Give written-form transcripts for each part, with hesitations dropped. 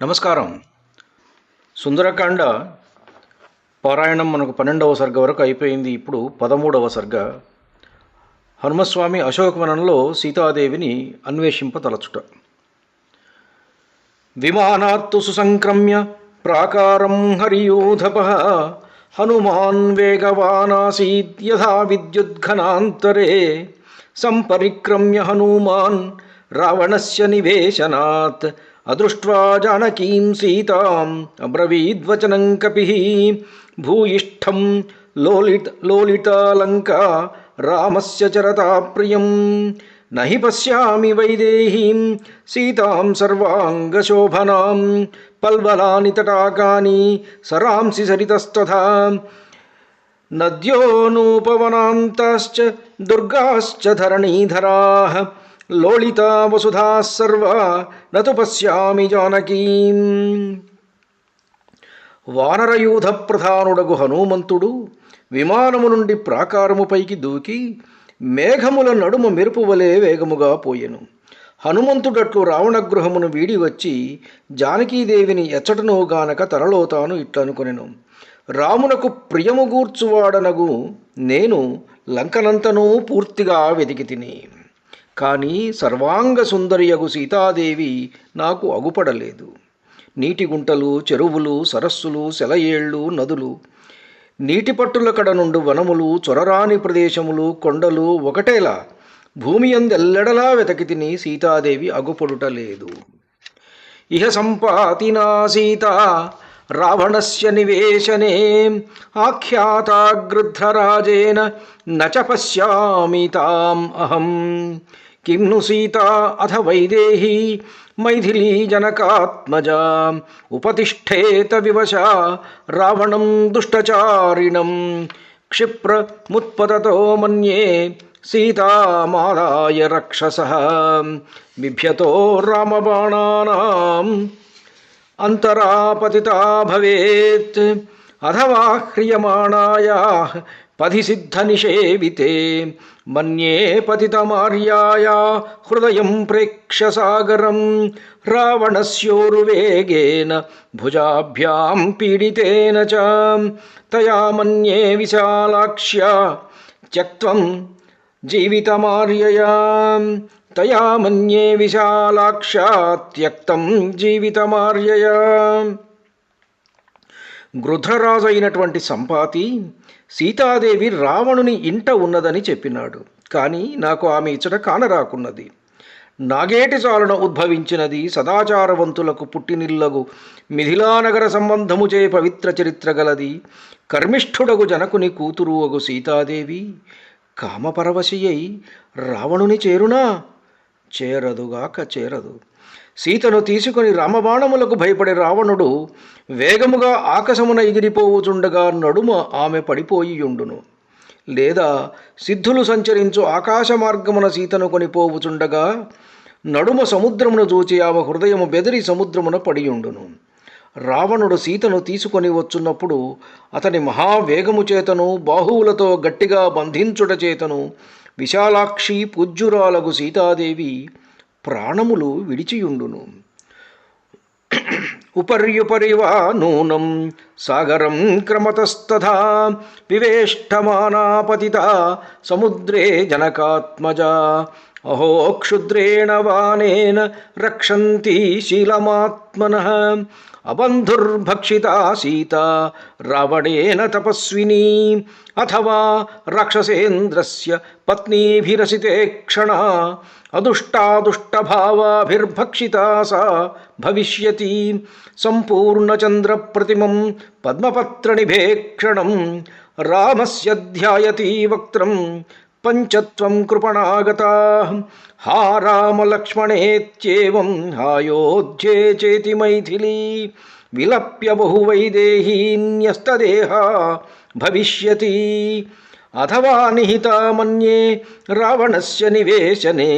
నమస్కారం. సుందరకాండ పారాయణం మనకు 12వ సర్గ వరకు అయిపోయింది. ఇప్పుడు 13వ సర్గ. హనుమస్వామి అశోకవనంలో సీతాదేవిని అన్వేషింపతలచుట. విమానాత్తు సుసంక్రమ్య ప్రాకారం హరియూధప హనుమాన్ వేగవానాసీత్ యథా విద్యుద్ఘనాంతరే సంపరిక్రమ్య హనుమాన్ రావణస్య నివేశనాత్ అదృష్ట్వా జానకీం సీతాం అబ్రవీద్వచనం కపిః భూయిష్ఠం లోలితాలంకా రామస్య చరతా ప్రియం నహి పశ్యామి వైదేహీం సీతాం సర్వాంగశోభనాం పల్వలాని తటాకాని సరాంసి సరితస్తథా నద్యోనూపవనాంతాశ్చ దుర్గాశ్చ ధరణీధరాః లోళితా వసుధా సర్వా నతు పశ్యామి జానకీం. వానరయూధ ప్రధానుడగు హనుమంతుడు విమానము నుండి ప్రాకారముపైకి దూకి మేఘముల నడుమ మెరుపు వలె వేగముగా పోయెను. హనుమంతుడట్లు రావణగృహమును వీడి వచ్చి జానకీదేవిని ఎచ్చటనో గానక తనలో తాను ఇట్లనుకొనెను. రామునకు ప్రియము గూర్చువాడనగు నేను లంకనంతనూ పూర్తిగా వెతికి తిని, కానీ సర్వాంగ సుందరియగు సీతాదేవి నాకు అగుపడలేదు. నీటి గుంటలు, చెరువులు, సరస్సులు, సెలయేళ్ళు, నదులు, నీటి పట్టుల కడ నుండి వనములు, చొరరాని ప్రదేశములు, కొండలు ఒకటేలా భూమి అందెల్లెడలా వెతకి తిని సీతాదేవి అగుపడుటలేదు. ఇహ సంపాతినా సీత రావణస్య నివేశనే ఆఖ్యాతాగృధ్రరాజేన నచ పశ్యామి తాం అహం కిం ను సీతా అథ వైదేహీ మైథిలీ జనకాత్మజా ఉపతిష్ఠేత వివశా రావణం దుష్టచారిణం క్షిప్రముత్పతతో మన్యే సీతామాదాయ రక్షసః బిభ్యతో రామబాణానాం అంతరాపతితా భవేత్ అథవా హ్రియమాణాయాః పథి సిద్ధ నిషేవితే మన్యే పతితమార్యాయా హృదయం ప్రేక్ష్య సాగరం రావణస్యోరువేగేన భుజాభ్యాం పీడితేన చ తయా మన్యే విశాలాక్ష్యా త్యక్త్వం జీవితమార్యయా తయా మన్యే విశాలాక్షా త్యక్తం జీవితమార్యయా. గృధ్రరాజు అయినటువంటి సంపాతి సీతాదేవి రావణుని ఇంట ఉన్నదని చెప్పినాడు. కానీ నాకు ఆమె ఇచ్చట కానరాకున్నది. నాగేటి చాలున ఉద్భవించినది, సదాచారవంతులకు పుట్టినిల్లగు మిథిలానగర సంబంధముచే పవిత్ర చరిత్ర గలది, కర్మిష్ఠుడగు జనకుని కూతురు అగు సీతాదేవి కామపరవశియై రావణుని చేరునా? చేరదుగాక చేరదు. సీతను తీసుకొని రామబాణములకు భయపడి రావణుడు వేగముగా ఆకాశమున ఎగిరిపోవుచుండగా నడుమ ఆమె పడిపోయియుండును. లేదా సిద్ధులు సంచరించు ఆకాశ మార్గమున సీతను కొనిపోవుచుండగా నడుమ సముద్రమును చూచి ఆమె హృదయము బెదిరి సముద్రమున పడియుండును. రావణుడు సీతను తీసుకొని వచ్చున్నప్పుడు అతని మహావేగము చేతను బాహువులతో గట్టిగా బంధించుట చేతను విశాలాక్షి పూజ్యురాలగు సీతాదేవి ప్రాణములు విడిచియుండును. ఉపర్యుపరివా నూనం సాగరం క్రమతస్తథా వివేష్టమానా పతితా సముద్రే జనకాత్మజా అహో క్షుద్రేణ వానేన రక్షంతి శీలమాత్మనః అబంధుర్భక్షితా సీత రావణేన తపస్వినీ అథవా రాక్షసేంద్రస్య పత్నీభిరసితే క్షణా అదుష్టాదుష్టభావాభిర్భక్షితా సా భవిష్యతి సంపూర్ణచంద్రప్రతిమం పద్మపత్రనిభేక్షణం రామస్య ధ్యాయతి వక్త్రం పంచత్వం కృపణాగతాః హా రామలక్ష్మణేత్యేవం హాయోధ్యే చేతి మైథిలీ విలప్య బహువైదేహీన్యస్తదేహా భవిష్యతి అథవా నిహితా మన్యే రావణస్య నివేశనే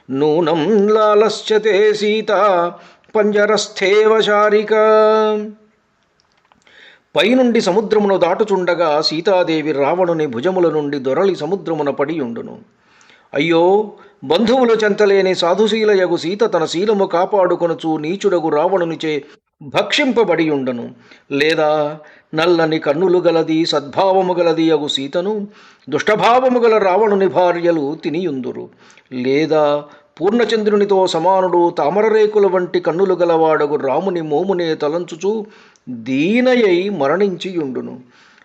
నూనం లాలస్యతే సీతా పంజరస్థేవ శారికా. పైనుండి సముద్రమును దాటుచుండగా సీతాదేవి రావణుని భుజముల నుండి దొరలి సముద్రమున పడియుండును. అయ్యో, బంధువులు చెంతలేని సాధుశీలయగు సీత తన శీలము కాపాడుకొనుచు నీచుడగు రావణునిచే భక్షింపబడి ఉండను. లేదా నల్లని కన్నులు గలది సద్భావము గలది అగు సీతను దుష్టభావము గల రావణుని భార్యలు తినియుందురు. లేదా పూర్ణచంద్రునితో సమానుడు తామరరేకుల వంటి కన్నులు గలవాడగు రాముని మోమునే తలంచుచూ దీనయై మరణించియుండును.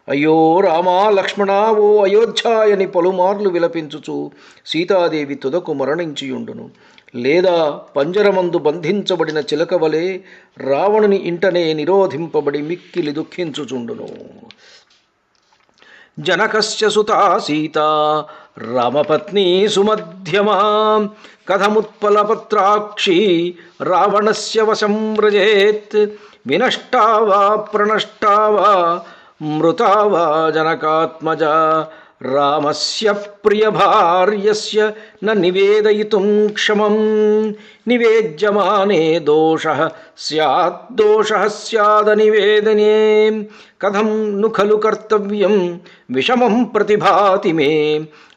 అయ్యో రామా లక్ష్మణ ఓ అయోధ్యాయని పలుమార్లు విలపించుచు సీతాదేవి తుదకు మరణించియుండును. లేదా పంజరమందు బంధించబడిన చిలక వలె రావణుని ఇంటనే నిరోధింపబడి మిక్కిలి దుఃఖించుచుండును. జనకస్య సుతా సీతా రామపత్ని సుమధ్యమా కథముత్పలపత్రాక్షి రావణస్య వశం వ్రజేత్ వినష్టా వా ప్రణష్టా వా మృతా వా జనకాత్మజ రామస్య ప్రియభార్యస్య న నివేదయితుం క్షమం నివేద్యమానే దోషః స్యాదనివేదనే కథం ను ఖలు కర్తవ్యం విషమం ప్రతిభాతి మే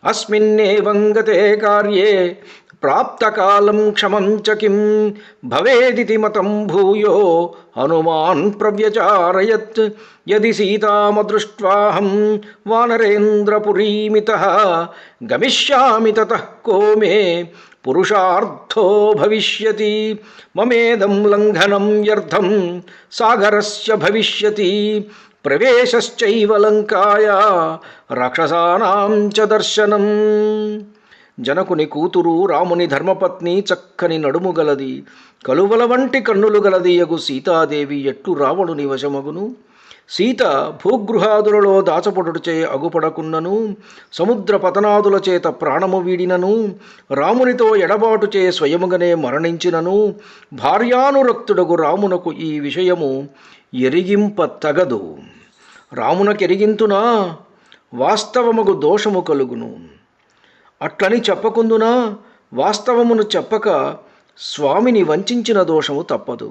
అస్మిన్నేవం గతే కార్యే ప్రాప్తకాలం క్షమం చ కిం భవేదితి మతం భూయో హనుమాన్ ప్రవ్యచారయత్ యది సీతామదృష్ట్వాహం వానరేంద్రపురీమితః గమిష్యామి తతః కో మే పురుషార్థో భవిష్యతి మమేదం లంఘనం వ్యర్థం సాగరస్య భవిష్యతి ప్రవేశశ్చైవ లంకాయా రాక్షసానాం చ దర్శనం. జనకుని కూతురు రాముని ధర్మపత్ని చక్కని నడుము గలది కలువల వంటి కన్నులు గలది యగు సీతాదేవి ఎట్లు రావణుని వశమగును? సీత భూగృహాదులలో దాచపడుటచే అగుపడకున్నను సముద్ర పతనాదుల చేత ప్రాణము వీడినను రామునితో ఎడబాటుచే స్వయముగనే మరణించినను భార్యానురక్తుడగు రామునకు ఈ విషయము ఎరిగింప తగదు. రామునకెరిగింతునా వాస్తవముగు దోషము కలుగును. అట్లని చెప్పకుందునా వాస్తవమును చెప్పక స్వామిని వంచిన దోషము తప్పదు.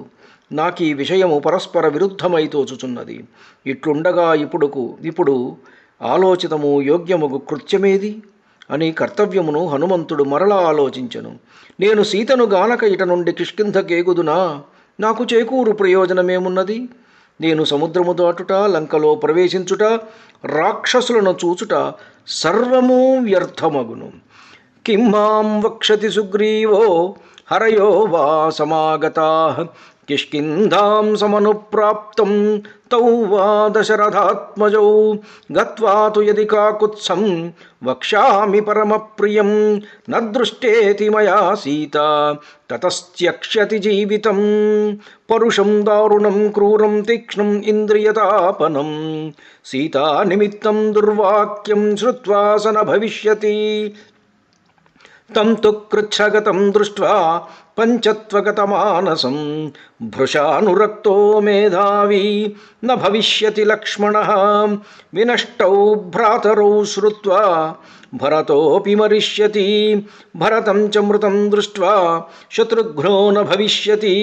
నాకు ఈ విషయము పరస్పర విరుద్ధమై తోచుచున్నది. ఇట్లుండగా ఇప్పుడు ఆలోచితము యోగ్యముగు కృత్యమేది అని కర్తవ్యమును హనుమంతుడు మరలా ఆలోచించెను. నేను సీతను గానక ఇట నుండి కిష్కింధకేగుదునా? నాకు చేకూరు ప్రయోజనమేమున్నది? నేను సముద్రము దాటుట, లంకలో ప్రవేశించుట, రాక్షసులను చూచుట సర్వము వ్యర్థమగును. కిం మాం వక్షతి సుగ్రీవో హరయో వా సమాగతాః కిష్కింధాం సమనుప్రాప్తం తౌ వా దశరథాత్మజౌ గత్వా తు యది కాకుత్సం వక్ష్యామి పరమప్రియం న దృష్టేతి మయా సీతా తతస్త్యక్ష్యతి జీవితం పరుషం దారుణం క్రూరం తీక్ష్ణం ఇంద్రియతాపనం సీతా నిమిత్తం దుర్వాక్యం శ్రుత్వా స న భవిష్యతి తం తు కృచ్ఛగతం దృష్ట్వా పంచత్వగతమానసం భృశానురక్తో మేధావి న భవిష్యతి లక్ష్మణః వినష్టౌ భ్రాతరౌ శ్రుత్వా భరతోపి మరిష్యతి భరతం చ మృతం దృష్ట్వా శత్రుఘ్నో న భవిష్యతి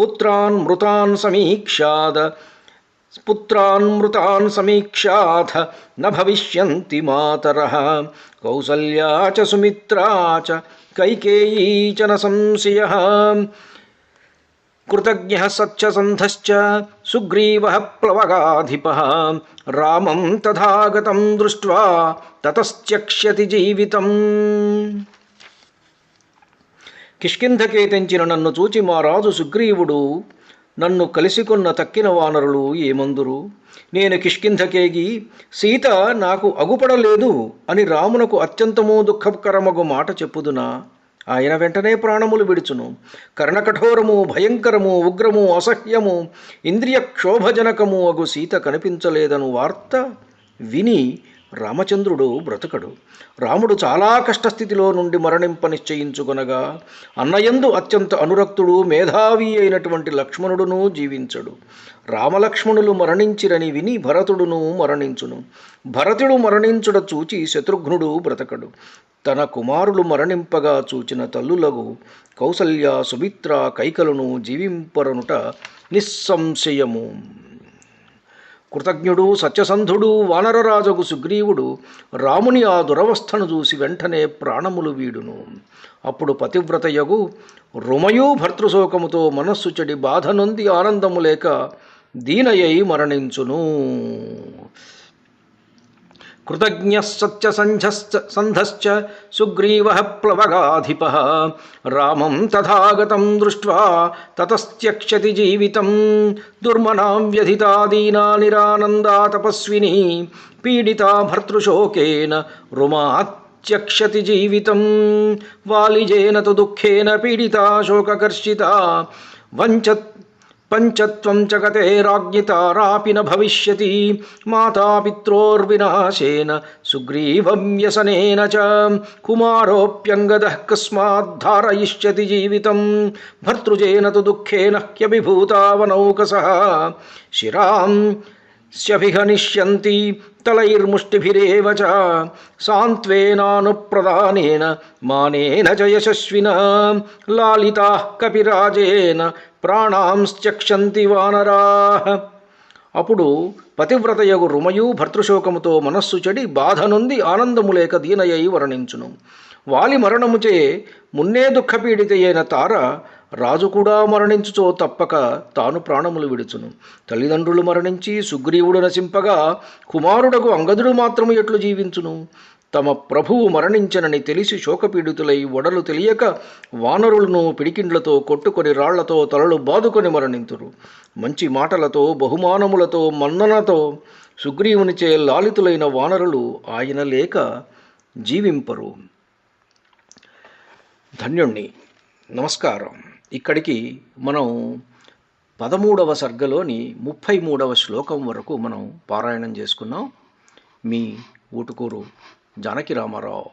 పుత్రాన్ మృతాన్ సమీక్షాథ న భవిష్యంతి మాతరః కౌసల్యా చ సుమిత్రా చ కైకేయీ చ న సంశయః కృతజ్ఞః సత్యసంధశ్చ సుగ్రీవః ప్లవగాధిపః రామం తథాగతం దృష్ట్వా తతస్త్యక్ష్యతి జీవితం. కిష్కింధకే తెంచిన నన్ను చూచి మా రాజు సుగ్రీవుడు నన్ను కలిసికొన్న తక్కిన వానరులు ఏమందురు? నేను కిష్కింధకేగి సీత నాకు అగుపడలేదు అని రామునకు అత్యంతము దుఃఖకరమగు మాట చెప్పుదునా? ఆయన వెంటనే ప్రాణములు విడుచును. కర్ణకఠోరము, భయంకరము, ఉగ్రము, అసహ్యము, ఇంద్రియ క్షోభజనకము అగు సీత కనిపించలేదను వార్త విని రామచంద్రుడు బ్రతకడు. రాముడు చాలా కష్టస్థితిలో నుండి మరణింప నిశ్చయించుకొనగా అన్నయందు అత్యంత అనురక్తుడు మేధావి అయినటువంటి లక్ష్మణుడును జీవించడు. రామలక్ష్మణులు మరణించిరని విని భరతుడును మరణించును. భరతుడు మరణించుట చూచి శత్రుఘ్నుడు బ్రతకడు. తన కుమారులు మరణింపగా చూచిన తల్లులగు కౌసల్య, సుమిత్ర, కైకలను జీవింపరనుట నిస్సంశయము. కృతజ్ఞుడు సత్యసంధుడు వానరరాజుకు సుగ్రీవుడు రాముని ఆ దురవస్థను చూసి వెంటనే ప్రాణములు వీడును. అప్పుడు పతివ్రతయగు రుమయూ భర్తృశోకముతో మనస్సు చెడి బాధ నొంది ఆనందము లేక దీనయై మరణించును. కృతజ్ఞ సత్యసంధశ్చ సుగ్రీవ ప్లవగాధిప రామం తథాగతం దృష్ట్వా తతస్త్యక్షతి జీవితం దుర్మనాం వ్యధితా దీనా నిరానందా తపస్విని పీడితా భర్తృశోకేన రుమాత్యక్షతి జీవితం వాలిజేన తు దుఃఖేన పీడితా శోకకర్షితా పంచత్వం జగతే రాజ్ఞితారాపి న భవిష్యతి మాతాపిత్రోర్వినాశేన సుగ్రీవం వ్యసనేన చ కుమారోప్యంగదః కస్మాద్ధారయిష్యతి జీవితం భర్తృజేన తు దుఃఖేన హ్యభిభూతావనౌకసః శిరాం స్యభిహనిష్యంతి తలైర్ముష్టిభిరేవ చ సాంత్వేనానుప్రదానేన మానేన చ యశస్వినః లాలితాః కపిరాజేన ప్రాణాంశ్చక్షంతి వానరాః. అప్పుడు పతివ్రతయగు రుమయు భర్తృశోకముతో మనస్సు చెడి బాధ నొంది ఆనందము లేక దీనయ్యి వర్ణించును. వాలి మరణముచే మున్నే దుఃఖపీడితయైన తార రాజు కూడా మరణించుచో తప్పక తాను ప్రాణములు విడుచును. తల్లిదండ్రులు మరణించి సుగ్రీవుడు నశింపగా కుమారుడకు అంగదుడు మాత్రము ఎట్లు జీవించును? తమ ప్రభువు మరణించనని తెలిసి శోకపీడితులై ఒడలు తెలియక వానరులను పిడికిండ్లతో కొట్టుకొని రాళ్లతో తలలు బాదుకొని మరణింతురు. మంచి మాటలతో బహుమానములతో మన్ననతో సుగ్రీవునిచే లాలితులైన వానరులు ఆయన లేక జీవింపరు. ధన్యుణ్ణి. నమస్కారం. ఇక్కడికి మనం 13వ సర్గలోని 33వ శ్లోకం వరకు మనం పారాయణం చేసుకున్నాం. మీ ఊటుకూరు జానకి రామారావు.